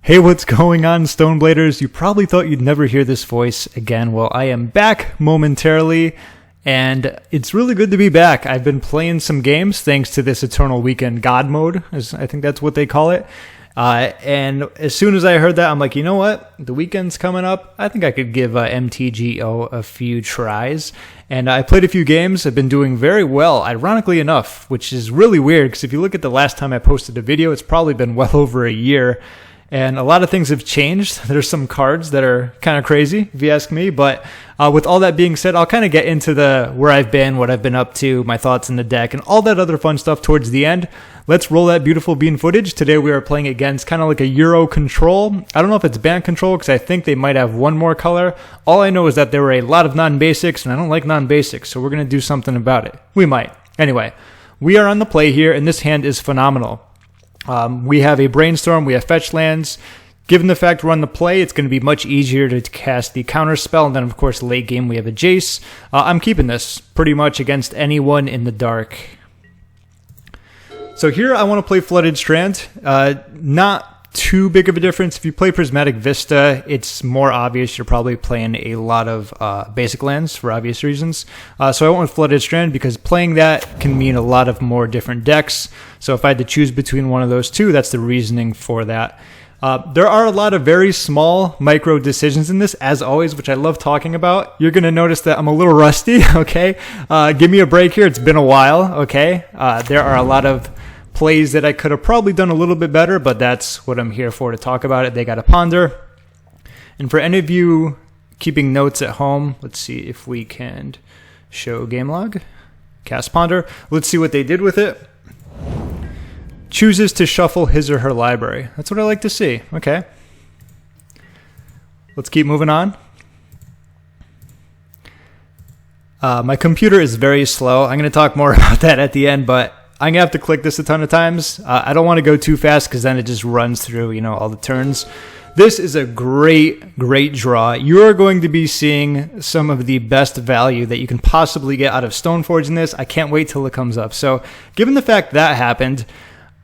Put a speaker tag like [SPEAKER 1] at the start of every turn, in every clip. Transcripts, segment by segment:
[SPEAKER 1] Hey, what's going on, Stonebladers? You probably thought you'd never hear this voice again. Well, I am back momentarily, and it's really good to be back. I've been playing some games thanks to this Eternal Weekend God mode, as I think that's what they call it. And as soon as I heard that, I'm like, you know what? The weekend's coming up. I think I could give MTG a few tries. And I played a few games. I've been doing very well, ironically enough, which is really weird because if you look at the last time I posted a video, it's probably been well over a year. And a lot of things have changed. There's some cards that are kind of crazy, if you ask me. But with all that being said, I'll kind of get into where I've been, what I've been up to, my thoughts in the deck, and all that other fun stuff towards the end. Let's roll that beautiful bean footage. Today we are playing against kind of like a Euro control. I don't know if it's band control because I think they might have one more color. All I know is that there were a lot of non-basics, and I don't like non-basics, so we're going to do something about it. We might. Anyway, we are on the play here, and this hand is phenomenal. We have a Brainstorm, we have fetch lands. Given the fact we're on the play, it's going to be much easier to cast the Counterspell, and then of course late game we have a Jace. I'm keeping this pretty much against anyone in the dark. So here I want to play Flooded Strand. Not too big of a difference. If you play Prismatic Vista, it's more obvious you're probably playing a lot of basic lands for obvious reasons. So I went with Flooded Strand because playing that can mean a lot of more different decks. So if I had to choose between one of those two, that's the reasoning for that. There are a lot of very small micro decisions in this, as always, which I love talking about. You're going to notice that I'm a little rusty, okay? Give me a break here. It's been a while, okay? There are a lot of plays that I could have probably done a little bit better, but that's what I'm here for, to talk about it. They got to ponder. And for any of you keeping notes at home, let's see if we can show game log. Cast ponder. Let's see what they did with it. Chooses to shuffle his or her library. That's what I like to see. Okay. Let's keep moving on. My computer is very slow. I'm going to talk more about that at the end, but I'm going to have to click this a ton of times. I don't want to go too fast because then it just runs through, all the turns. This is a great, great draw. You are going to be seeing some of the best value that you can possibly get out of Stoneforge in this. I can't wait till it comes up. So given the fact that happened,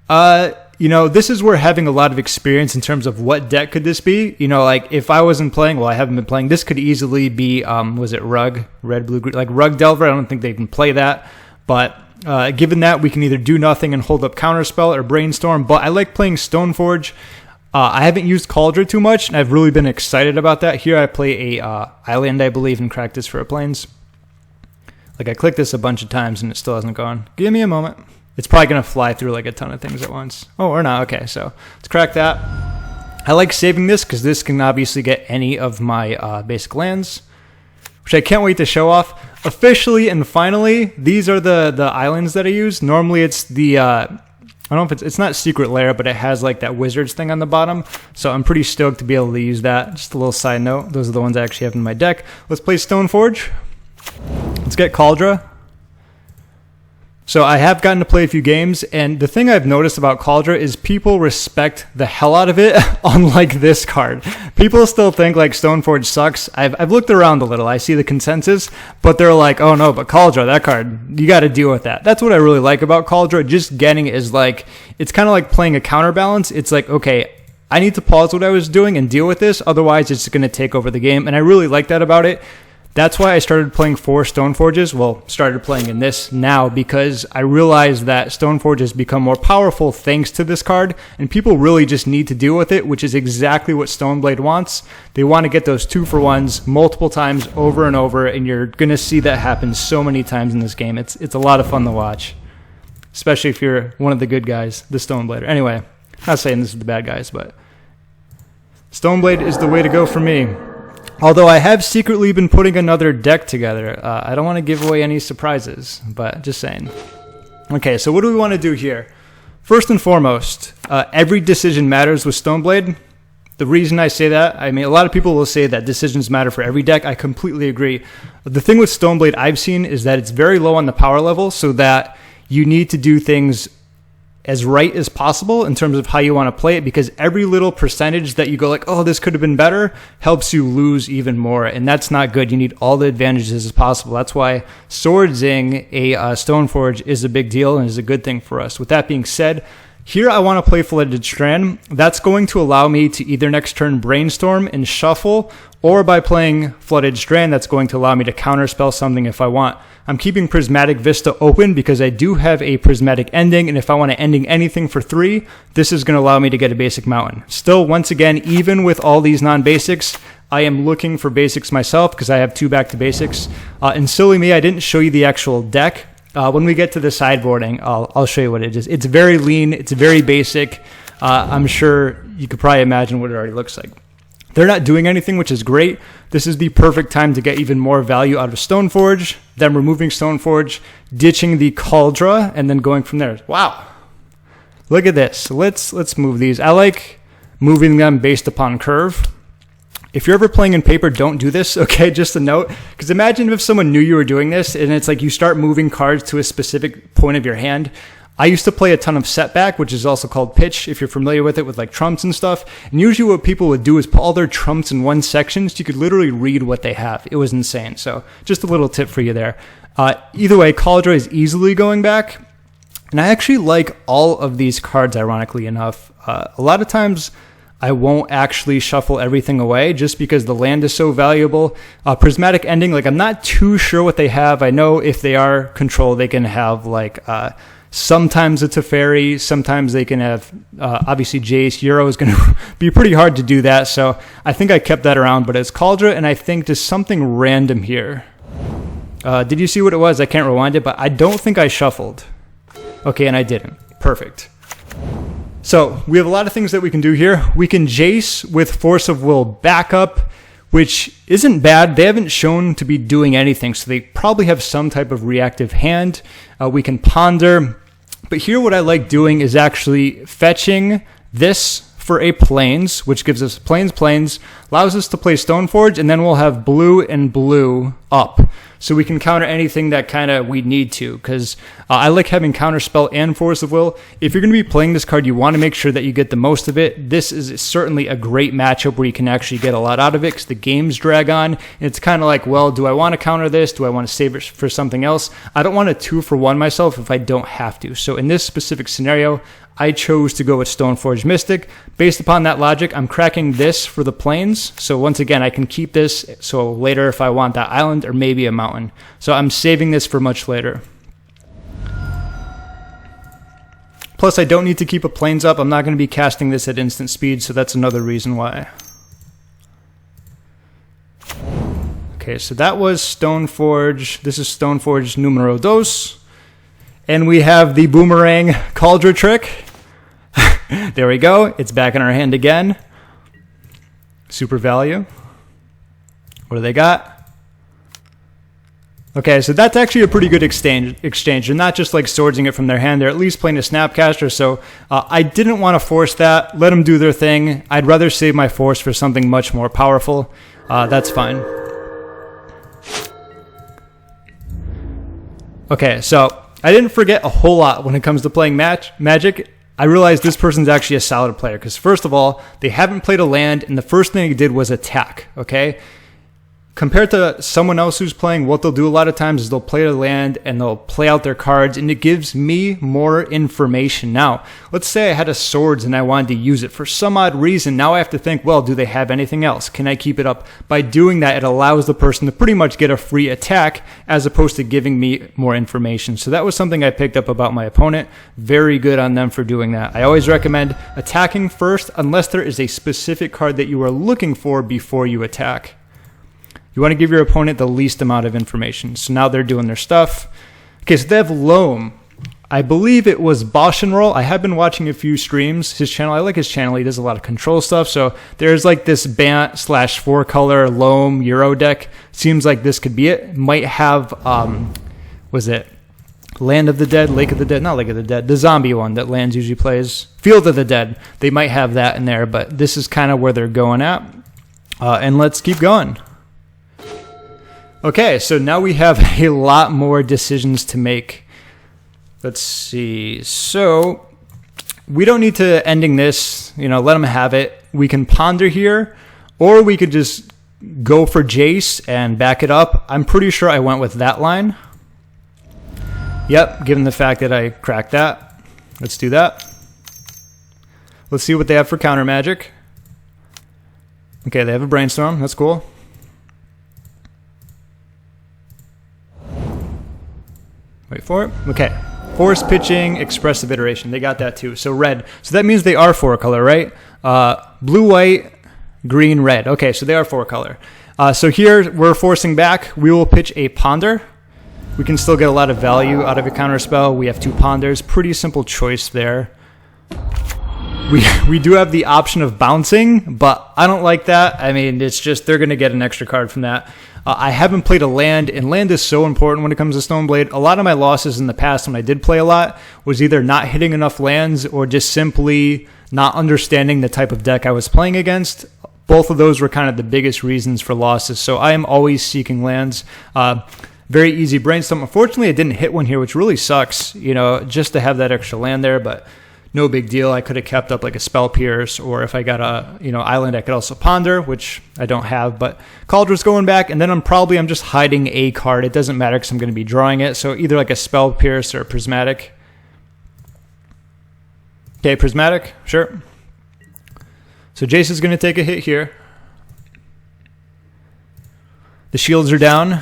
[SPEAKER 1] this is where having a lot of experience in terms of what deck could this be. Like if I wasn't playing, well, I haven't been playing, this could easily be, was it Rug, red, blue, green, like Rug Delver. I don't think they can play that, but given that, we can either do nothing and hold up Counterspell or Brainstorm, but I like playing Stoneforge. I haven't used Kaldra too much, and I've really been excited about that. Here I play a Island, I believe, and crack this for a Plains. Like I clicked this a bunch of times and it still hasn't gone. Give me a moment. It's probably going to fly through like a ton of things at once. Oh, or not. Okay, so let's crack that. I like saving this because this can obviously get any of my basic lands, which I can't wait to show off. Officially and finally, these are the islands that I use. Normally it's the, I don't know if it's not Secret Lair, but it has like that wizards thing on the bottom. So I'm pretty stoked to be able to use that. Just a little side note. Those are the ones I actually have in my deck. Let's play Stoneforge. Let's get Kaldra. So I have gotten to play a few games, and the thing I've noticed about Kaldra is people respect the hell out of it, unlike this card. People still think like Stoneforge sucks. I've looked around a little. I see the consensus, but they're like, oh no, but Kaldra, that card, you got to deal with that. That's what I really like about Kaldra. Just getting it is like, it's kind of like playing a counterbalance. It's like, okay, I need to pause what I was doing and deal with this. Otherwise, it's going to take over the game, and I really like that about it. That's why I started playing 4 Stoneforges. Well, started playing in this now because I realized that Stoneforge has become more powerful thanks to this card, and people really just need to deal with it, which is exactly what Stoneblade wants. They want to get those 2-for-1s multiple times over and over, and you're going to see that happen so many times in this game. It's a lot of fun to watch, especially if you're one of the good guys, the Stoneblader. Anyway, not saying this is the bad guys, but Stoneblade is the way to go for me. Although I have secretly been putting another deck together. I don't want to give away any surprises, but just saying. Okay, so what do we want to do here? First and foremost, every decision matters with Stoneblade. The reason I say that, I mean, a lot of people will say that decisions matter for every deck. I completely agree. The thing with Stoneblade I've seen is that it's very low on the power level, so that you need to do things as right as possible in terms of how you want to play it, because every little percentage that you go like, oh, this could have been better, helps you lose even more, and that's not good. You need all the advantages as possible. That's why swordsing a Stoneforge is a big deal and is a good thing for us. With that being said, Here I want to play Flooded Strand. That's going to allow me to either next turn Brainstorm and shuffle, or by playing Flooded Strand, that's going to allow me to counterspell something if I want. I'm keeping Prismatic Vista open because I do have a Prismatic Ending, and if I want to ending anything for 3, this is going to allow me to get a basic mountain. Still, once again, even with all these non-basics, I am looking for basics myself because I have 2 back to basics. And silly me, I didn't show you the actual deck. When we get to the sideboarding, I'll show you what it is. It's very lean. It's very basic. I'm sure you could probably imagine what it already looks like. They're not doing anything, which is great. This is the perfect time to get even more value out of Stoneforge, then removing Stoneforge, ditching the Kaldra, and then going from there. Wow. Look at this. Let's move these. I like moving them based upon curve. If you're ever playing in paper, don't do this, okay? Just a note. Because imagine if someone knew you were doing this, and it's like you start moving cards to a specific point of your hand. I used to play a ton of setback, which is also called pitch, if you're familiar with it, with like trumps and stuff. And usually what people would do is put all their trumps in one section, so you could literally read what they have. It was insane. So just a little tip for you there. Either way, Kaldra is easily going back. And I actually like all of these cards, ironically enough. A lot of times I won't actually shuffle everything away just because the land is so valuable. Prismatic Ending, like I'm not too sure what they have. I know if they are control, they can have like sometimes a Teferi, sometimes they can have obviously Jace. Euro is going to be pretty hard to do that, so I think I kept that around. But it's Kaldra, and I think just something random here. Did you see what it was? I can't rewind it, but I don't think I shuffled. Okay, and I didn't. Perfect. So we have a lot of things that we can do here. We can Jace with Force of Will backup, which isn't bad. They haven't shown to be doing anything, so they probably have some type of reactive hand. We can Ponder. But here what I like doing is actually fetching this for a Plains, which gives us Plains, allows us to play Stoneforge, and then we'll have blue and blue up. So we can counter anything that kind of we need to, because I like having Counterspell and Force of Will. If you're going to be playing this card, you want to make sure that you get the most of it. This is certainly a great matchup where you can actually get a lot out of it because the games drag on. And it's kind of like, well, do I want to counter this? Do I want to save it for something else? I don't want a 2-for-1 myself if I don't have to. So in this specific scenario, I chose to go with Stoneforge Mystic. Based upon that logic, I'm cracking this for the Plains. So once again, I can keep this so later if I want that island or maybe a mountain. So I'm saving this for much later. Plus, I don't need to keep a Plains up. I'm not going to be casting this at instant speed, so that's another reason why. Okay, so that was Stoneforge. This is Stoneforge numero dos. And we have the Boomerang Kaldra trick. There we go. It's back in our hand again. Super value. What do they got? Okay, so that's actually a pretty good exchange. They're not just like swordsing it from their hand. They're at least playing a Snapcaster, so I didn't want to force that. Let them do their thing. I'd rather save my force for something much more powerful. That's fine. Okay, so I didn't forget a whole lot when it comes to playing Magic. I realized this person's actually a solid player because, first of all, they haven't played a land, and the first thing they did was attack, okay? Compared to someone else who's playing, what they'll do a lot of times is they'll play a land and they'll play out their cards, and it gives me more information. Now, let's say I had a Swords and I wanted to use it for some odd reason. Now I have to think, well, do they have anything else? Can I keep it up? By doing that, it allows the person to pretty much get a free attack as opposed to giving me more information. So that was something I picked up about my opponent. Very good on them for doing that. I always recommend attacking first unless there is a specific card that you are looking for before you attack. You want to give your opponent the least amount of information. So now they're doing their stuff. Okay, so they have Loam. I believe it was Boschenroll. I have been watching a few streams. His channel, I like his channel. He does a lot of control stuff. So there's like this Bant / 4-color Loam Euro deck. Seems like this could be it. Might have, was it Land of the Dead, Lake of the Dead? Not Lake of the Dead. The zombie one that Lands usually plays. Field of the Dead. They might have that in there, but this is kind of where they're going at. And let's keep going. Okay, so now we have a lot more decisions to make. Let's see. So we don't need to ending this, let them have it. We can Ponder here, or we could just go for Jace and back it up. I'm pretty sure I went with that line. Yep, given the fact that I cracked that. Let's do that. Let's see what they have for counter magic. Okay, they have a Brainstorm. That's cool. Wait for it. Okay. Force pitching, expressive iteration. They got that too. So red. So that means they are 4-color, right? Blue, white, green, red. Okay, so they are 4-color. So here we're forcing back. We will pitch a Ponder. We can still get a lot of value out of a counterspell. We have 2 Ponders. Pretty simple choice there. We do have the option of bouncing, but I don't like that. I mean, it's just they're going to get an extra card from that. I haven't played a land, and land is so important when it comes to Stoneblade. A lot of my losses in the past when I did play a lot was either not hitting enough lands or just simply not understanding the type of deck I was playing against. Both of those were kind of the biggest reasons for losses, so I am always seeking lands. Very easy Brainstorm. Unfortunately, I didn't hit one here, which really sucks, you know, just to have that extra land there, but no big deal. I could have kept up like a Spell Pierce, or if I got a, you know, island, I could also Ponder, which I don't have, but Kaldra's going back, and then I'm just hiding a card. It doesn't matter because I'm going to be drawing it, so either like a Spell Pierce or a Prismatic. Okay, Prismatic, sure. So Jace is going to take a hit here. The shields are down.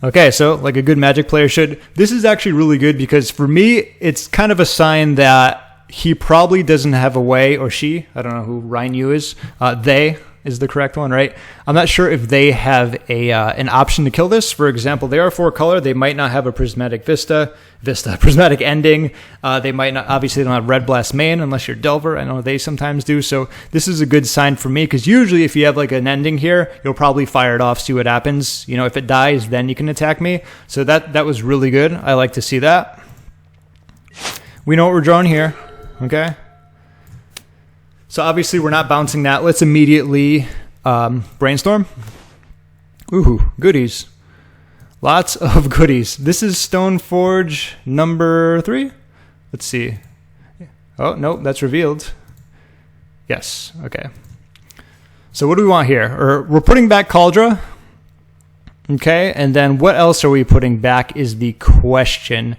[SPEAKER 1] Okay, so like a good Magic player should. This is actually really good because for me, it's kind of a sign that he probably doesn't have a way, or she, I don't know who Ryan Yu is, they is the correct one, right? I'm not sure if they have an option to kill this. For example, they are 4-color. They might not have a Prismatic Prismatic Ending. They might not, obviously they don't have Red Blast main unless you're Delver. I know they sometimes do. So this is a good sign for me because usually if you have like an ending here, you'll probably fire it off, see what happens. You know, if it dies, then you can attack me. So that was really good. I like to see that. We know what we're drawing here. Okay. So obviously we're not bouncing that. Let's immediately Brainstorm. Ooh, goodies. Lots of goodies. This is Stoneforge number 3. Let's see. Oh, no, that's revealed. Yes, okay. So what do we want here? We're putting back Kaldra. Okay, and then what else are we putting back is the question.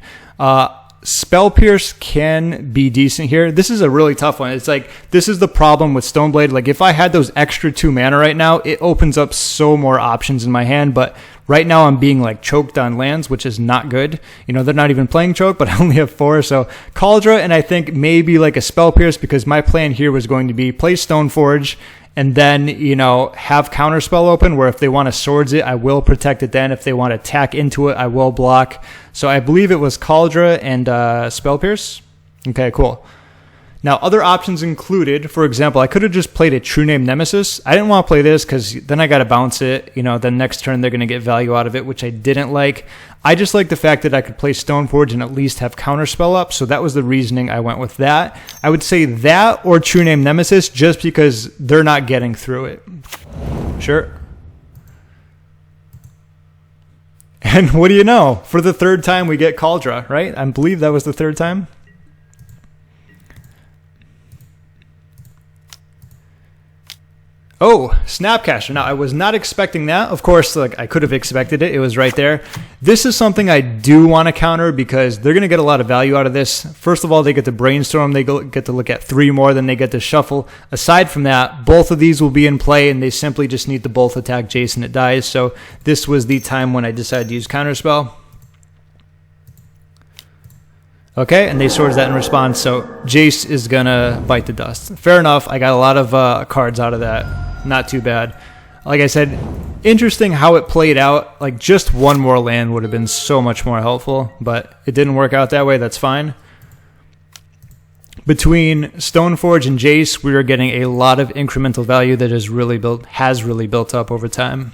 [SPEAKER 1] Spell Pierce can be decent here. This is a really tough one. It's like, this is the problem with Stoneblade. Like, if I had those extra 2 mana right now, it opens up so more options in my hand, but right now I'm being, like, choked on lands, which is not good. You know, they're not even playing choke, but I only have 4, so Kaldra, and I think maybe, like, a Spell Pierce, because my plan here was going to be play Stoneforge, and then, you know, have Counterspell open, where if they want to Swords it, I will protect it then. If they want to attack into it, I will block. So I believe it was Kaldra and Spell Pierce. Okay, cool. Now, other options included, for example, I could have just played a True-Name Nemesis. I didn't want to play this because then I got to bounce it. You know, then next turn they're going to get value out of it, which I didn't like. I just like the fact that I could play Stoneforge and at least have Counterspell up, so that was the reasoning I went with that. I would say that or True-Name Nemesis just because they're not getting through it. Sure. And what do you know? For the 3rd time we get Kaldra, right? I believe that was the 3rd time. Oh, Snapcaster. Now, I was not expecting that. Of course, like I could have expected it. It was right there. This is something I do want to counter because they're going to get a lot of value out of this. First of all, they get to Brainstorm. They get to look at 3 more than they get to Shuffle. Aside from that, both of these will be in play, and they simply just need to both attack Jace and it dies. So this was the time when I decided to use Counterspell. Okay, and they Swords that in response, so Jace is going to bite the dust. Fair enough. I got a lot of cards out of that. Not too bad. Like I said, interesting how it played out. Like, just 1 more land would have been so much more helpful, but it didn't work out that way. That's fine. Between Stoneforge and Jace, we are getting a lot of incremental value that has really built up over time.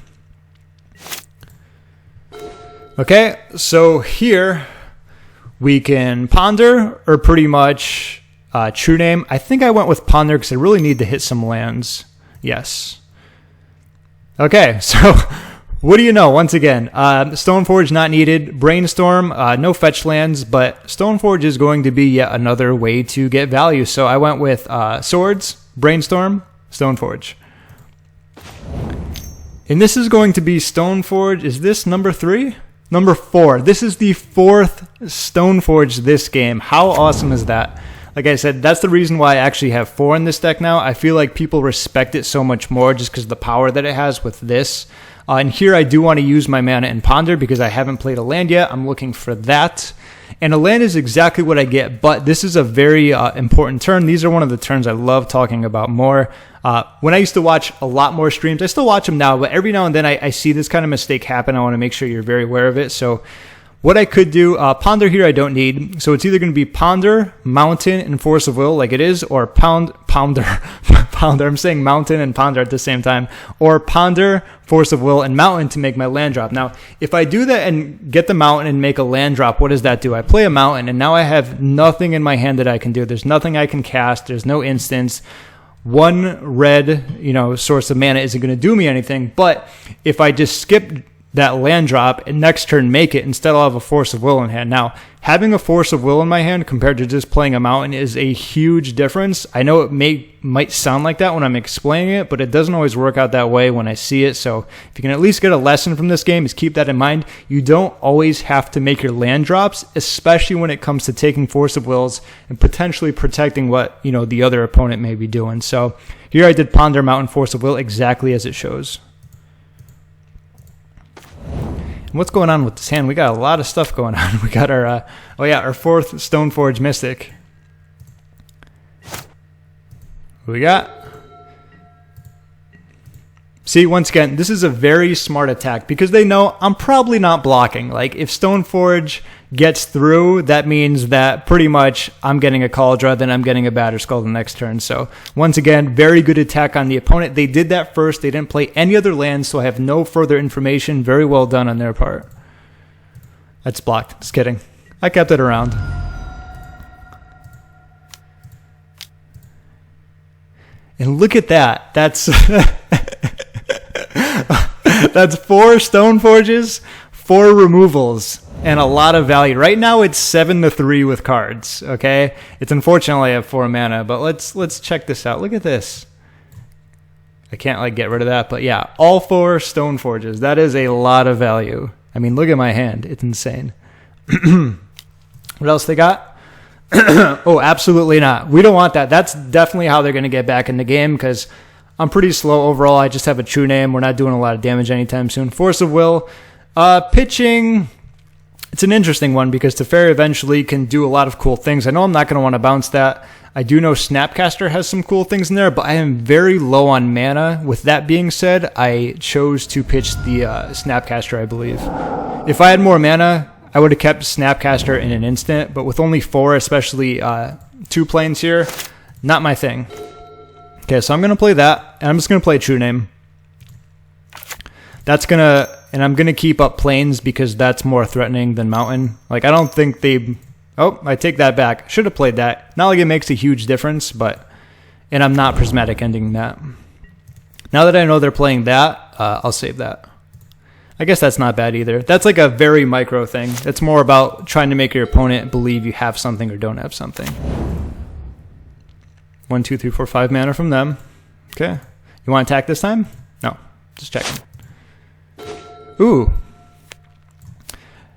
[SPEAKER 1] Okay, so here we can Ponder or pretty much True-Name. I think I went with Ponder because I really need to hit some lands. Yes. Okay, so what do you know? Once again, Stoneforge not needed. Brainstorm, no fetch lands, but Stoneforge is going to be yet another way to get value. So I went with Swords, Brainstorm, Stoneforge. And this is going to be Stoneforge. Is this number 3? Number 4. This is the 4th Stoneforge this game. How awesome is that? Like I said, that's the reason why I actually have 4 in this deck now. I feel like people respect it so much more just because of the power that it has with this. And here I do want to use my mana and ponder because I haven't played a land yet. I'm looking for that. And a land is exactly what I get, but this is a very important turn. These are one of the turns I love talking about more. When I used to watch a lot more streams, I still watch them now, but every now and then I see this kind of mistake happen. I want to make sure you're very aware of it. So what I could do, Ponder here I don't need. So it's either going to be Ponder, Mountain, and Force of Will like it is, or Pounder. I'm saying Mountain and Ponder at the same time. Or Ponder, Force of Will, and Mountain to make my land drop. Now, if I do that and get the Mountain and make a land drop, what does that do? I play a Mountain, and now I have nothing in my hand that I can do. There's nothing I can cast. There's no instance. One red, source of mana isn't going to do me anything. But if I just skip that land drop and next turn make it, instead I'll have a Force of Will in hand. Now, having a Force of Will in my hand compared to just playing a Mountain is a huge difference. I know it might sound like that when I'm explaining it, but it doesn't always work out that way when I see it. So if you can at least get a lesson from this game, is keep that in mind. You don't always have to make your land drops, especially when it comes to taking Force of Wills and potentially protecting what the other opponent may be doing. So here I did Ponder, Mountain, Force of Will exactly as it shows. What's going on with this hand? We got a lot of stuff going on. We got our, our 4th Stoneforge Mystic. What we got? See, once again, this is a very smart attack because they know I'm probably not blocking. Like, if Stoneforge gets through, that means that pretty much I'm getting a Kaldra, then I'm getting a Batterskull the next turn. So, once again, very good attack on the opponent. They did that first. They didn't play any other lands, so I have no further information. Very well done on their part. That's blocked. Just kidding. I kept it around. And look at that. That's... That's 4 Stoneforges, 4 removals, and a lot of value. Right now it's 7-3 with cards, okay? It's unfortunately I have 4 mana, but let's check this out. Look at this. I can't get rid of that, but yeah, all 4 Stoneforges. That is a lot of value. I mean, look at my hand. It's insane. What else they got? Oh, absolutely not. We don't want that. That's definitely how they're going to get back in the game because I'm pretty slow overall. I just have a true name. We're not doing a lot of damage anytime soon. Force of Will. Pitching, it's an interesting one because Teferi eventually can do a lot of cool things. I know I'm not going to want to bounce that. I do know Snapcaster has some cool things in there, but I am very low on mana. With that being said, I chose to pitch the Snapcaster, I believe. If I had more mana, I would have kept Snapcaster in an instant, but with only 4, especially 2 planes here, not my thing. Okay, so I'm going to play that, and I'm just going to play True Name. And I'm going to keep up plains because that's more threatening than Mountain. I don't think oh, I take that back. Should have played that. Not like it makes a huge difference, and I'm not Prismatic Ending that. Now that I know they're playing that, I'll save that. I guess that's not bad either. That's like a very micro thing. It's more about trying to make your opponent believe you have something or don't have something. 1, 2, 3, 4, 5 mana from them. Okay. You want to attack this time? No. Just checking. Ooh.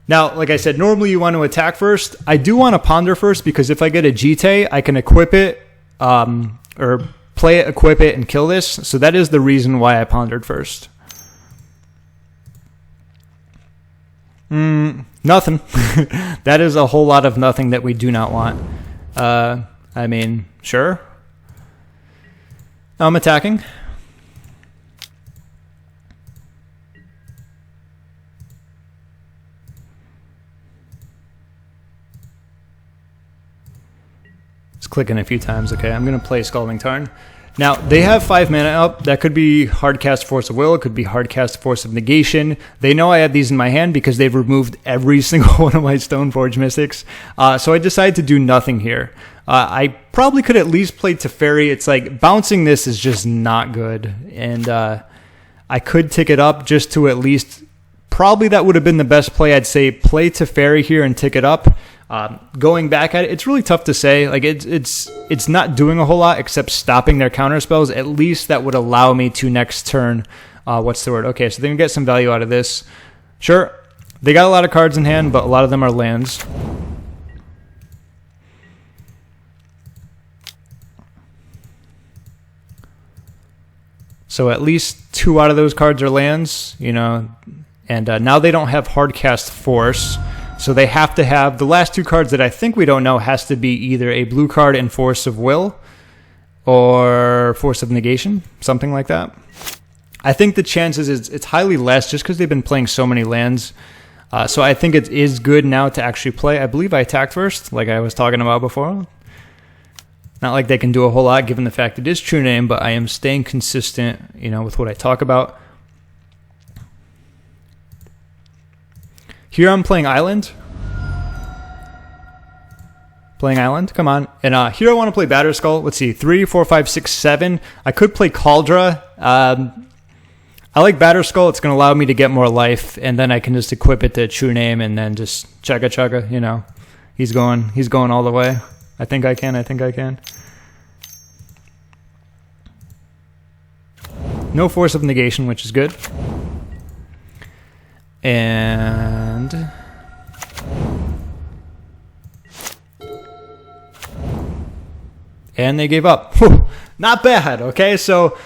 [SPEAKER 1] Now, like I said, normally you want to attack first. I do want to ponder first because if I get a Jitte, I can equip it, or play it, equip it, and kill this. So that is the reason why I pondered first. Nothing. That is a whole lot of nothing that we do not want. I mean, sure. I'm attacking. Just clicking a few times. Okay, I'm going to play Scalding Tarn. Now, they have 5 mana up. That could be hardcast Force of Will. It could be hardcast Force of Negation. They know I have these in my hand because they've removed every single one of my Stoneforge Mystics. So I decided to do nothing here. I probably could at least play Teferi. It's like bouncing this is just not good. And I could tick it up just to at least... Probably that would have been the best play. I'd say play Teferi here and tick it up. Going back at it, it's really tough to say. Like it's not doing a whole lot except stopping their counterspells. At least that would allow me to next turn. What's the word? Okay, so they can get some value out of this. Sure, They got a lot of cards in hand, but a lot of them are lands. So at least 2 out of those cards are lands, you know, and now they don't have Hardcast Force, so they have to have, the last 2 cards that I think we don't know has to be either a blue card in Force of Will or Force of Negation, something like that. I think the chances is it's highly less just because they've been playing so many lands. So I think it is good now to actually play. I believe I attacked first, like I was talking about before. Not like they can do a whole lot given the fact it is True Name, but I am staying consistent, you know, with what I talk about. Here I'm playing Island. Playing Island, come on. And here I want to play Batterskull. Let's see, 3, 4, 5, 6, 7. I could play Kaldra. I like Batterskull. It's going to allow me to get more life, and then I can just equip it to True Name and then just chugga, you know. He's going all the way. I think I can. No Force of Negation, which is good. And they gave up. Whew. Not bad, okay? So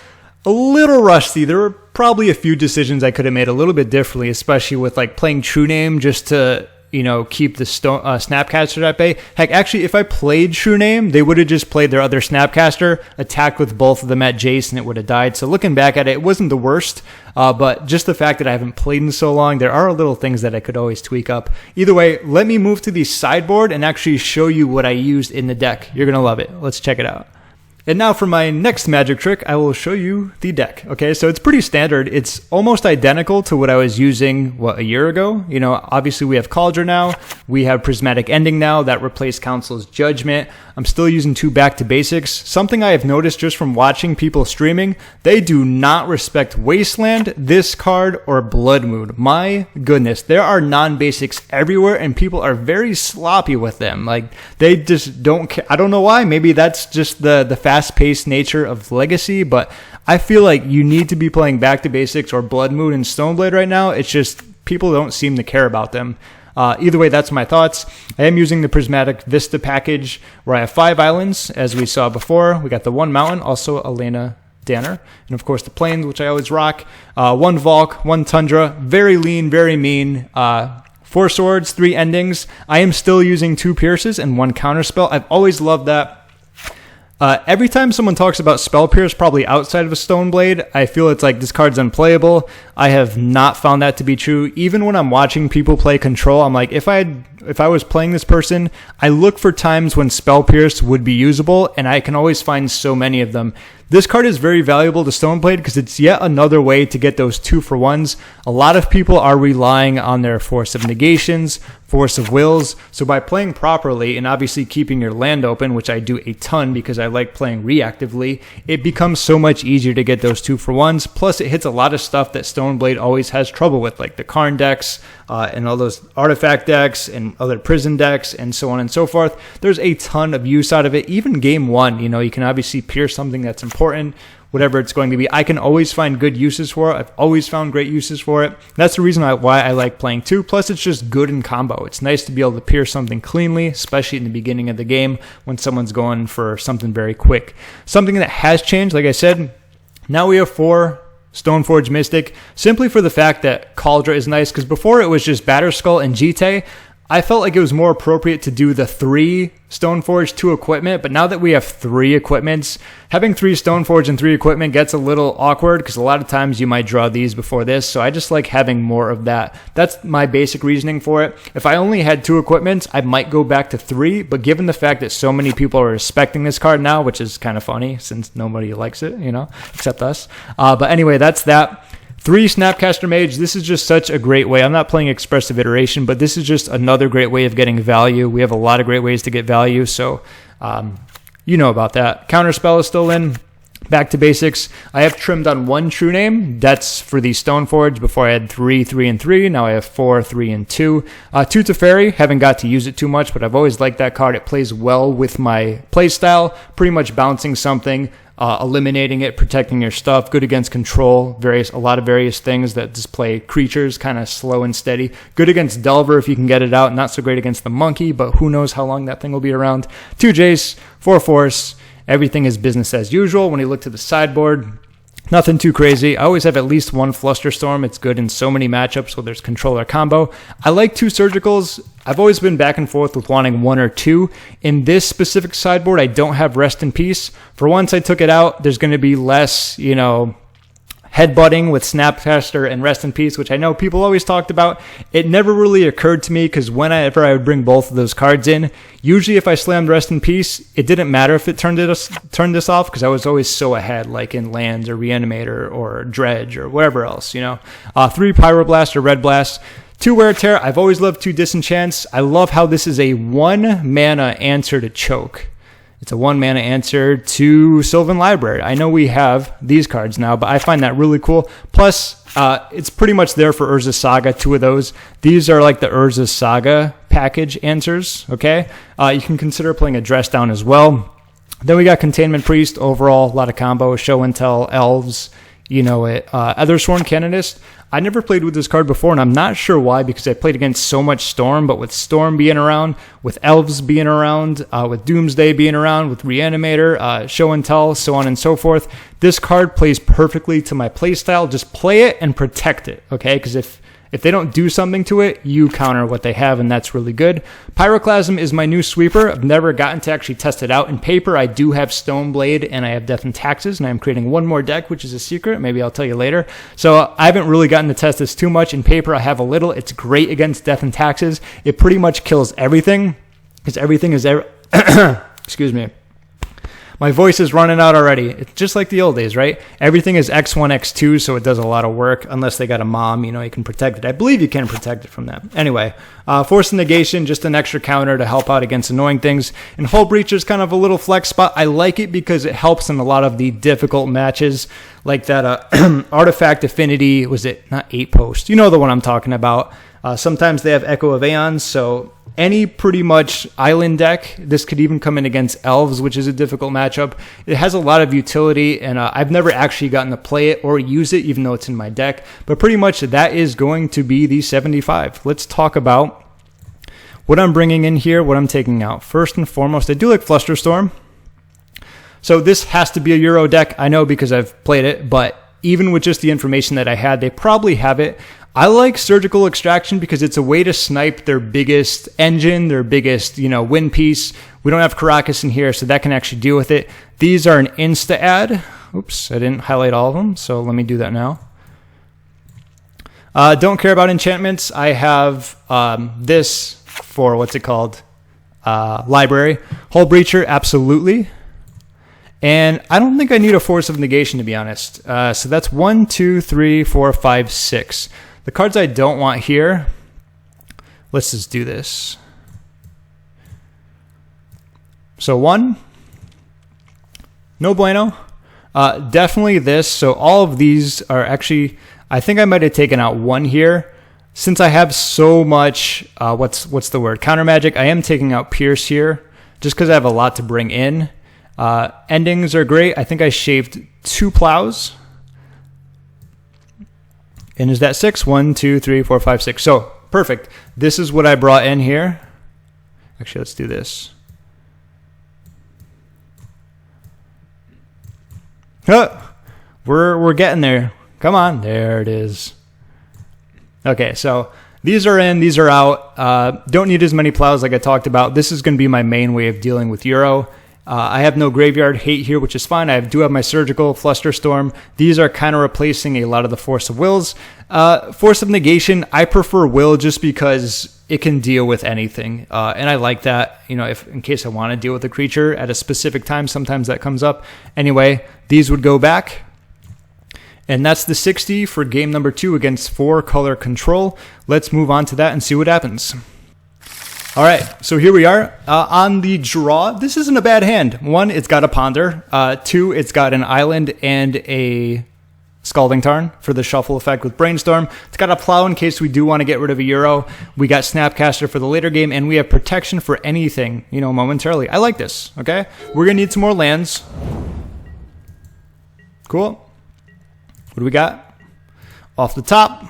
[SPEAKER 1] a little rusty. There were probably a few decisions I could have made a little bit differently, especially with like playing True Name just to, you know, keep the Snapcaster at bay. Heck, actually, if I played True Name, they would have just played their other Snapcaster, attacked with both of them at Jace, and it would have died. So looking back at it, it wasn't the worst, but just the fact that I haven't played in so long, there are little things that I could always tweak up. Either way, let me move to the sideboard and actually show you what I used in the deck. You're going to love it. Let's check it out. And now for my next magic trick, I will show you the deck. Okay, so it's pretty standard. It's almost identical to what I was using, a year ago? You know, obviously we have Kaldra now. We have Prismatic Ending now. That replaced Council's Judgment. I'm still using 2 back to basics. Something I have noticed just from watching people streaming, they do not respect Wasteland, this card, or Blood Moon. My goodness, there are non-basics everywhere, and people are very sloppy with them. Like, they just don't care. I don't know why. Maybe that's just the fast-paced nature of Legacy, but I feel like you need to be playing back to basics or Blood Moon and Stoneblade right now. It's just people don't seem to care about them. Either way, that's my thoughts. I am using the Prismatic Vista package where I have 5 islands, as we saw before. We got the 1 mountain, also Elena Danner, and of course the plains, which I always rock. 1 Volk, 1 Tundra, very lean, very mean. 4 swords, 3 endings. I am still using 2 pierces and 1 counterspell. I've always loved that. Every time someone talks about Spell Pierce, probably outside of a Stoneblade, I feel it's like this card's unplayable. I have not found that to be true. Even when I'm watching people play Control, I'm like, if I was playing this person, I look for times when Spell Pierce would be usable, and I can always find so many of them. This card is very valuable to Stoneblade because it's yet another way to get those 2-for-1s. A lot of people are relying on their Force of Negations, Force of Wills. So by playing properly and obviously keeping your land open, which I do a ton because I like playing reactively, it becomes so much easier to get those 2-for-1s. Plus, it hits a lot of stuff that Stoneblade always has trouble with, like the Karn decks and all those artifact decks and other prison decks and so on and so forth. There's a ton of use out of it. Even game 1, you know, you can obviously pierce something that's important, whatever it's going to be. I can always find good uses for it. I've always found great uses for it. That's the reason why I like playing 2. Plus, it's just good in combo. It's nice to be able to pierce something cleanly, especially in the beginning of the game when someone's going for something very quick. Something that has changed, like I said, now we have 4 Stoneforge Mystic, simply for the fact that Kaldra is nice, because before it was just Batterskull and Jitte. I felt like it was more appropriate to do the 3 Stoneforge 2 equipment, but now that we have 3 equipments, having 3 Stoneforge and 3 equipment gets a little awkward because a lot of times you might draw these before this, so I just like having more of that. That's my basic reasoning for it. If I only had 2 equipments, I might go back to 3, but given the fact that so many people are respecting this card now, which is kind of funny since nobody likes it, you know, except us. But anyway, that's that. 3 Snapcaster Mage, this is just such a great way. I'm not playing Expressive Iteration, but this is just another great way of getting value. We have a lot of great ways to get value, so you know about that. Counterspell is still in. Back to basics. I have trimmed on 1 True Name. That's for the Stoneforge. Before I had 3, 3, and 3. Now I have 4, 3, and 2. 2 Teferi. Haven't got to use it too much, but I've always liked that card. It plays well with my playstyle. Pretty much bouncing something, eliminating it, protecting your stuff. Good against control. A lot of various things that display creatures, kind of slow and steady. Good against Delver if you can get it out. Not so great against the Monkey, but who knows how long that thing will be around. 2 Jace, 4 Force. Everything is business as usual. When you look to the sideboard, nothing too crazy. I always have at least 1 Flusterstorm. It's good in so many matchups, whether it's control or combo. I like 2 Surgicals. I've always been back and forth with wanting 1 or 2. In this specific sideboard, I don't have Rest in Peace. For once I took it out, there's going to be less, headbutting with Snapcaster and Rest in Peace, which I know people always talked about. It never really occurred to me because whenever I would bring both of those cards in, usually if I slammed Rest in Peace, it didn't matter if it turned this off because I was always so ahead, like in Lands or Reanimator or Dredge or whatever else, 3 Pyroblast or Red Blast. 2 Wear Tear. I've always loved 2 Disenchants. I love how this is a 1 mana answer to Choke. It's a 1 mana answer to Sylvan Library. I know we have these cards now, but I find that really cool. Plus, it's pretty much there for Urza's Saga, 2 of those. These are like the Urza's Saga package answers, okay? You can consider playing a Dress Down as well. Then we got Containment Priest. Overall, a lot of combo, Show and Tell, Elves, Ethersworn Cannonist. I never played with this card before, and I'm not sure why, because I played against so much Storm, but with Storm being around, with Elves being around, with Doomsday being around, with Reanimator, Show and Tell, so on and so forth, this card plays perfectly to my playstyle. Just play it and protect it, okay? Because if they don't do something to it, you counter what they have, and that's really good. Pyroclasm is my new sweeper. I've never gotten to actually test it out. In paper, I do have Stoneblade, and I have Death and Taxes, and I'm creating 1 more deck, which is a secret. Maybe I'll tell you later. So I haven't really gotten to test this too much. In paper, I have a little. It's great against Death and Taxes. It pretty much kills everything, because everything is... Excuse me. My voice is running out already. It's just like the old days, right? Everything is X1, X2, so it does a lot of work. Unless they got a mom, you can protect it. I believe you can protect it from that. Anyway, Force of Negation, just an extra counter to help out against annoying things. And Hull Breach is kind of a little flex spot. I like it because it helps in a lot of the difficult matches, like that Artifact Affinity, was it not 8 post? You know the one I'm talking about. Sometimes they have Echo of Aeons, so... any pretty much island deck, this could even come in against Elves, which is a difficult matchup. It has a lot of utility, and I've never actually gotten to play it or use it, even though it's in my deck. But pretty much that is going to be the 75. Let's talk about what I'm bringing in here, what I'm taking out. First and foremost, I do like Flusterstorm. So this has to be a Euro deck, I know, because I've played it, but even with just the information that I had, they probably have it. I like Surgical Extraction because it's a way to snipe their biggest engine, their biggest, win piece. We don't have Caracas in here, so that can actually deal with it. These are an insta-add. Oops, I didn't highlight all of them, so let me do that now. Don't care about enchantments. I have this for, what's it called? Library. Hull Breacher, absolutely. And I don't think I need a Force of Negation, to be honest. So that's 1, 2, 3, 4, 5, 6. The cards I don't want here, let's just do this. So 1, no bueno. Definitely this. So all of these are actually, I think I might have taken out 1 here. Since I have so much, what's the word? Counter magic, I am taking out Pierce here, just because I have a lot to bring in. Endings are great. I think I shaved 2 plows. And is that 6? 1, 2, 3, 4, 5, 6. So, perfect. This is what I brought in here. Actually, let's do this. We're getting there. Come on. There it is. Okay, so these are in, these are out. Don't need as many plows like I talked about. This is going to be my main way of dealing with Euro. I have no graveyard hate here, which is fine. I do have my Surgical, Flusterstorm. These are kind of replacing a lot of the Force of Wills. Force of Negation, I prefer Will just because it can deal with anything. And I like that, if in case I want to deal with a creature at a specific time, sometimes that comes up. Anyway, these would go back. And that's the 60 for game number 2 against 4 color control. Let's move on to that and see what happens. All right, so here we are on the draw. This isn't a bad hand. 1, it's got a Ponder. 2, it's got an Island and a Scalding Tarn for the shuffle effect with Brainstorm. It's got a Plow in case we do want to get rid of a Euro. We got Snapcaster for the later game, and we have protection for anything, you know, momentarily. I like this, okay? We're going to need some more lands. Cool. What do we got? Off the top.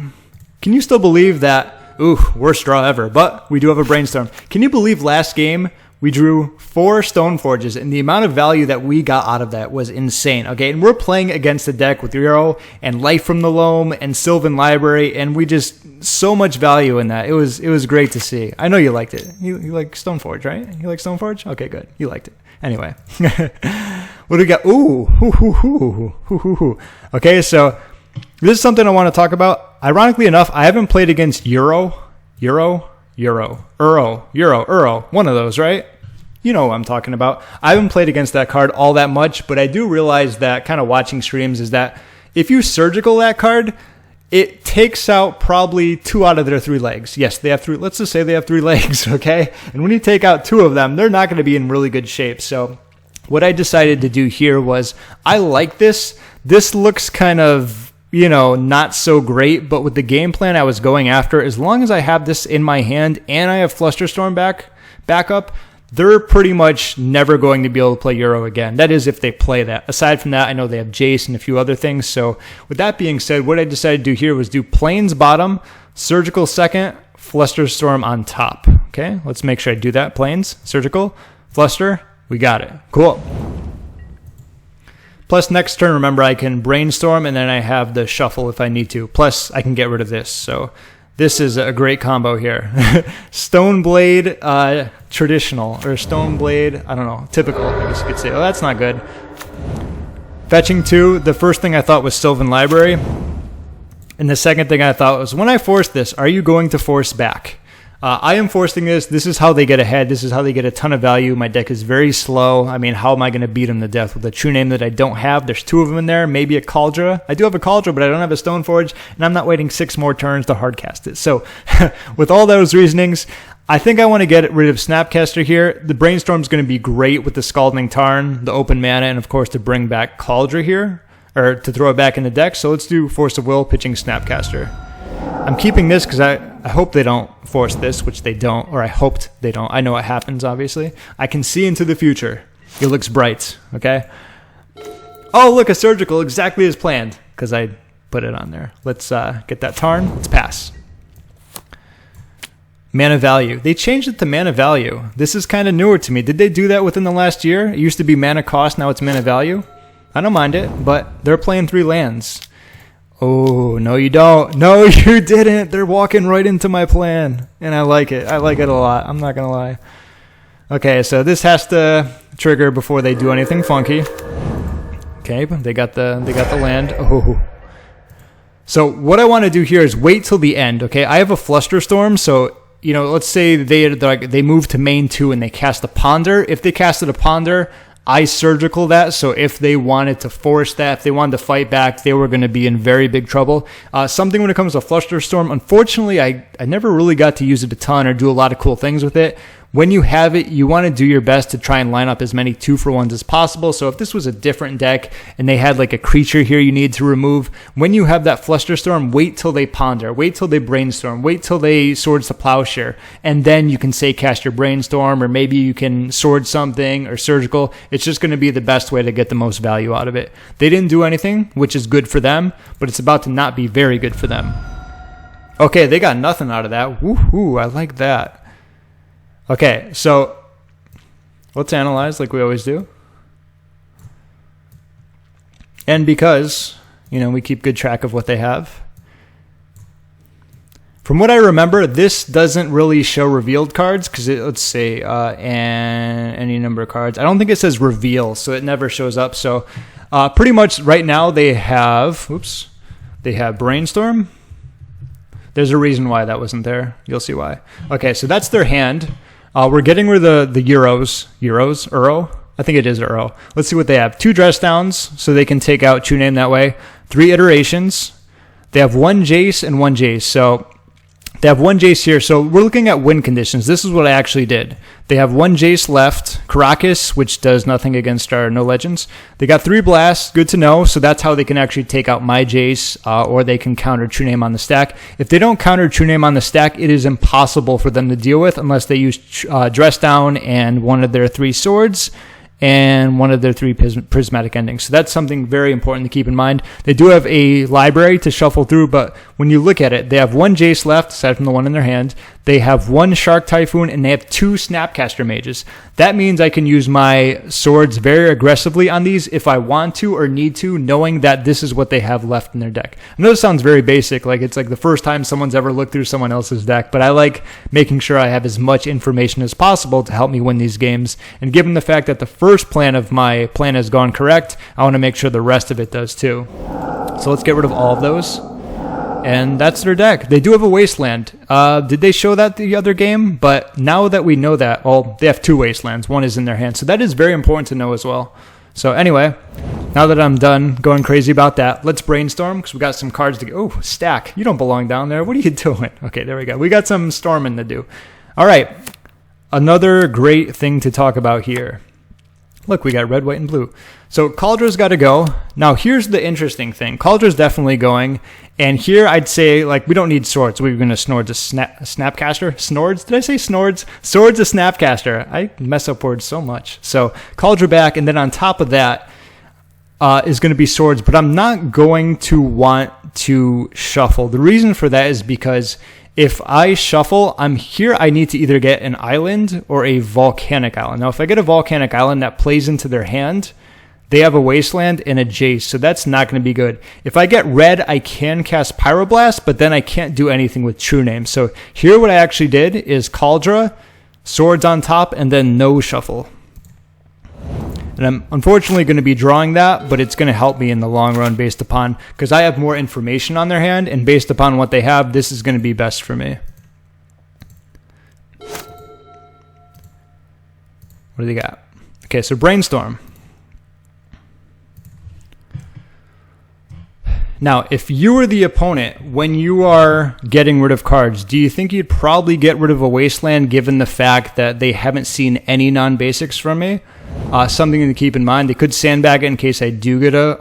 [SPEAKER 1] Can you still believe that? Ooh, worst draw ever, but we do have a Brainstorm. Can you believe last game we drew 4 Stoneforges, and the amount of value that we got out of that was insane, okay? And we're playing against a deck with Euro and Life from the Loam and Sylvan Library, and we just, so much value in that. It was great to see. I know you liked it. You like Stoneforge, right? You like Stoneforge? Okay, good. You liked it. Anyway. What do we got? Ooh. Okay, so this is something I want to talk about. Ironically enough, I haven't played against Euro, one of those, right? You know what I'm talking about. I haven't played against that card all that much, but I do realize that kind of watching streams is that if you surgical that card, it takes out probably 2 out of their 3 legs. Yes, they have 3. Let's just say they have 3 legs, okay? And when you take out 2 of them, they're not going to be in really good shape. So what I decided to do here was I like this. This looks kind of, you know, not so great, but with the game plan I was going after, as long as I have this in my hand and I have Flusterstorm backup, they're pretty much never going to be able to play Euro again. That is if they play that. Aside from that, I know they have Jace and a few other things. So with that being said, what I decided to do here was do Plains bottom, Surgical second, Flusterstorm on top. Okay, let's make sure I do that. Plains, Surgical, Fluster, we got it. Cool. Plus, next turn, remember, I can Brainstorm, and then I have the Shuffle if I need to. Plus, I can get rid of this. So this is a great combo here. Stoneblade traditional, or Stoneblade, I don't know, typical, I guess you could say. Oh, that's not good. Fetching 2, the first thing I thought was Sylvan Library. And the second thing I thought was, when I force this, are you going to force back? I am forcing this. This is how they get ahead. This is how they get a ton of value. My deck is very slow. I mean, how am I going to beat them to death with a True-Name that I don't have? There's 2 of them in there. Maybe a Kaldra. I do have a Kaldra, but I don't have a Stoneforge, and I'm not waiting 6 more turns to hardcast it. So with all those reasonings, I think I want to get rid of Snapcaster here. The Brainstorm is going to be great with the Scalding Tarn, the open mana, and of course to bring back Kaldra here, or to throw it back in the deck. So let's do Force of Will, pitching Snapcaster. I'm keeping this because I hope they don't force this, which they don't, or I hoped they don't. I know what happens, obviously. I can see into the future. It looks bright, okay? Oh, look, a Surgical, exactly as planned, because I put it on there. Let's get that Tarn. Let's pass. Mana value. They changed it to mana value. This is kind of newer to me. Did they do that within the last year? It used to be mana cost, now it's mana value. I don't mind it, but they're playing 3 lands. Oh, no you don't. No, you didn't. They're walking right into my plan. And I like it. I like it a lot. I'm not going to lie. Okay, so this has to trigger before they do anything funky. Okay, they got the land. Oh. So what I want to do here is wait till the end, okay? I have a Flusterstorm, so, you know, let's say they move to main 2 and they cast a Ponder. If they casted a Ponder, I surgical that, so if they wanted to force that, if they wanted to fight back, they were going to be in very big trouble. Something when it comes to Flusterstorm, unfortunately, I never really got to use it a ton or do a lot of cool things with it. When you have it, you want to do your best to try and line up as many 2-for-1s as possible. So if this was a different deck and they had like a creature here you need to remove, when you have that Flusterstorm, wait till they Ponder, wait till they Brainstorm, wait till they Swords to Plowshare, and then you can say cast your Brainstorm, or maybe you can Sword something or Surgical. It's just going to be the best way to get the most value out of it. They didn't do anything, which is good for them, but it's about to not be very good for them. Okay, they got nothing out of that. Woohoo, I like that. Okay, so let's analyze like we always do. And because, you know, we keep good track of what they have. From what I remember, this doesn't really show revealed cards because let's say any number of cards. I don't think it says reveal, so it never shows up. So pretty much right now they have, they have Brainstorm. There's a reason why that wasn't there. You'll see why. Okay, so that's their hand. We're getting rid of the Euros, Uro? I think it is Uro. Let's see what they have. 2 dress downs, so they can take out True-Name that way. 3 iterations. They have 1 Jace and 1 Jace. So They have one Jace here, so we're looking at win conditions. This is what I actually did. They have one Jace left, Karakas, which does nothing against our no legends. They got 3 blasts, good to know, so that's how they can actually take out my Jace, or they can counter True-Name on the stack. If they don't counter True-Name on the stack, it is impossible for them to deal with unless they use Dress Down and one of their 3 swords, and one of their 3 prismatic endings. So that's something very important to keep in mind. They do have a library to shuffle through, but when you look at it, they have one Jace left, aside from the one in their hand. They have one Shark Typhoon, and they have 2 Snapcaster Mages. That means I can use my swords very aggressively on these if I want to or need to, knowing that this is what they have left in their deck. I know this sounds very basic, like it's like the first time someone's ever looked through someone else's deck, but I like making sure I have as much information as possible to help me win these games. And given the fact that the first plan of my plan has gone correct, I want to make sure the rest of it does too. So let's get rid of all of those. And that's their deck. They do have a Wasteland. Did they show that the other game? But now that we know that, well, they have 2 Wastelands. One is in their hand. So that is very important to know as well. So anyway, now that I'm done going crazy about that, let's brainstorm because we got some cards to get. Oh, Stack. You don't belong down there. What are you doing? Okay, there we go. We got some storming to do. All right. Another great thing to talk about here. Look, we got red, white, and blue. So Kaldra's got to go. Now, here's the interesting thing. Kaldra's definitely going. And here I'd say, like, we don't need swords. We're going to Swords a Snapcaster. Swords? Did I say Swords? Swords a Snapcaster. I mess up words so much. So Kaldra back. And then on top of that is going to be swords. But I'm not going to want to shuffle. The reason for that is because if I shuffle, I need to either get an island or a volcanic island. Now, if I get a volcanic island that plays into their hand, they have a wasteland and a Jace, so that's not going to be good. If I get red, I can cast Pyroblast, but then I can't do anything with True-Name. So here what I actually did is Kaldra, swords on top, and then no shuffle. And I'm unfortunately going to be drawing that, but it's going to help me in the long run based upon, because I have more information on their hand, and based upon what they have, this is going to be best for me. What do they got? Okay, so Brainstorm. Now, if you were the opponent, when you are getting rid of cards, do you think you'd probably get rid of a Wasteland given the fact that they haven't seen any non-basics from me? Something to keep in mind. They could sandbag it in case I do get a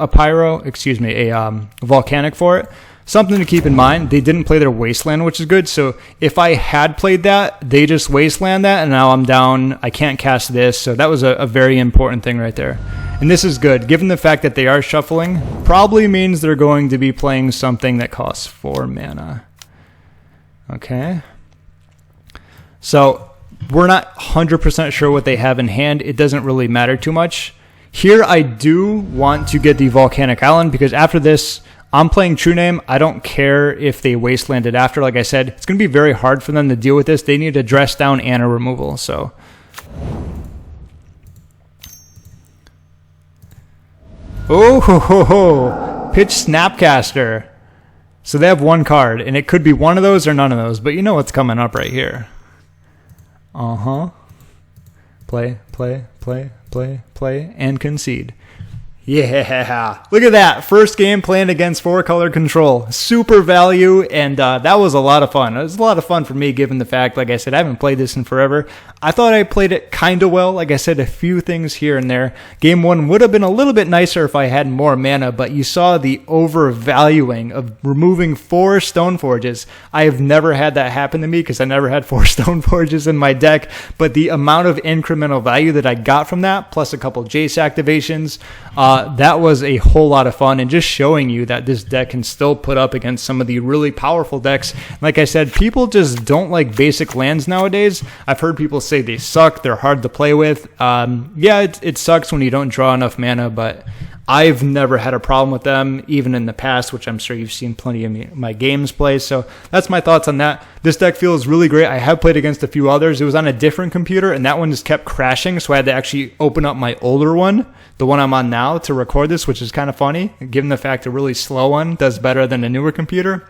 [SPEAKER 1] Volcanic for it. Something to keep in mind. They didn't play their Wasteland, which is good. So if I had played that, they just Wasteland that, and now I'm down. I can't cast this. So that was a very important thing right there. And this is good. Given the fact that they are shuffling, probably means they're going to be playing something that costs 4 mana. Okay. So we're not 100% sure what they have in hand. It doesn't really matter too much. Here I do want to get the Volcanic Island because after this, I'm playing True-Name. I don't care if they Wasteland it after. Like I said, it's going to be very hard for them to deal with this. They need a Dress Down and a removal. So oh ho ho ho! Pitch Snapcaster. So they have one card, and it could be one of those or none of those. But you know what's coming up right here. Play, play, play, play, play, and concede. Yeah, look at that. First game playing against 4-color control. Super value, and that was a lot of fun. It was a lot of fun for me given the fact, like I said, I haven't played this in forever. I thought I played it kind of well. Like I said, a few things here and there. Game 1 would have been a little bit nicer if I had more mana, but you saw the overvaluing of removing 4 Stoneforges. I have never had that happen to me because I never had 4 Stoneforges in my deck, but the amount of incremental value that I got from that, plus a couple Jace activations, that was a whole lot of fun, and just showing you that this deck can still put up against some of the really powerful decks. Like I said, people just don't like basic lands nowadays. I've heard people say they suck, they're hard to play with. Yeah, it sucks when you don't draw enough mana, but I've never had a problem with them, even in the past, which I'm sure you've seen plenty of my games play. So that's my thoughts on that. This deck feels really great. I have played against a few others. It was on a different computer, and that one just kept crashing, so I had to actually open up my older one, the one I'm on now, to record this, which is kind of funny, given the fact a really slow one does better than a newer computer.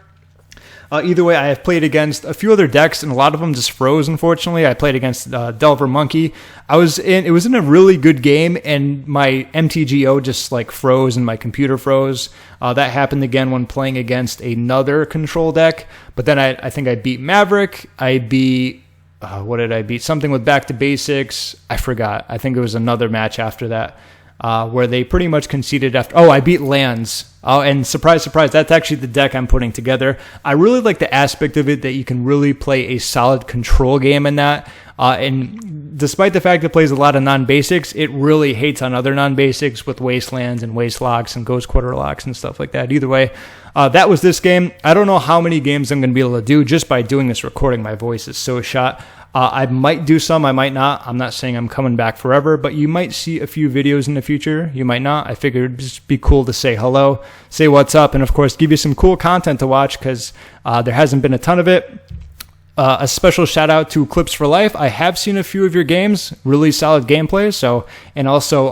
[SPEAKER 1] Either way, I have played against a few other decks, and a lot of them just froze, unfortunately. I played against Delver Monkey. It was in a really good game, and my MTGO just like froze, and my computer froze. That happened again when playing against another control deck. But then I think I beat Maverick. I beat, what did I beat? Something with Back to Basics. I forgot. I think it was another match after that. Where they pretty much conceded after. Oh, I beat Lands. Oh, and surprise, surprise, that's actually the deck I'm putting together. I really like the aspect of it that you can really play a solid control game in that. And despite the fact it plays a lot of non-basics, it really hates on other non-basics with Wastelands and Wastelocks and Ghost Quarter Locks and stuff like that. Either way, that was this game. I don't know how many games I'm going to be able to do just by doing this recording. My voice is so shot. I might do some, I might not. I'm not saying I'm coming back forever, but you might see a few videos in the future. You might not. I figured it'd just be cool to say hello, say what's up, and of course give you some cool content to watch because there hasn't been a ton of it. A special shout out to Clips for Life. I have seen a few of your games, really solid gameplay. So, and also,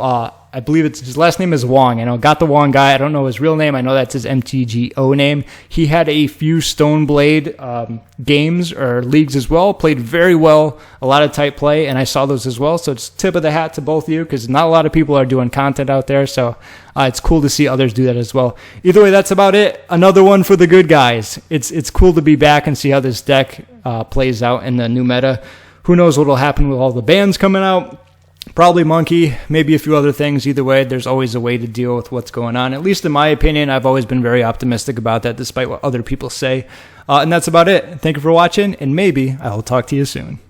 [SPEAKER 1] I believe his last name is Wong. I know, got the Wong guy. I don't know his real name. I know that's his MTGO name. He had a few Stoneblade games or leagues as well. Played very well, a lot of tight play, and I saw those as well. So it's tip of the hat to both of you because not a lot of people are doing content out there. So it's cool to see others do that as well. Either way, that's about it. Another one for the good guys. It's cool to be back and see how this deck plays out in the new meta. Who knows what will happen with all the bans coming out. Probably Monkey, maybe a few other things. Either way, there's always a way to deal with what's going on. At least in my opinion, I've always been very optimistic about that, despite what other people say. And that's about it. Thank you for watching, and maybe I will talk to you soon.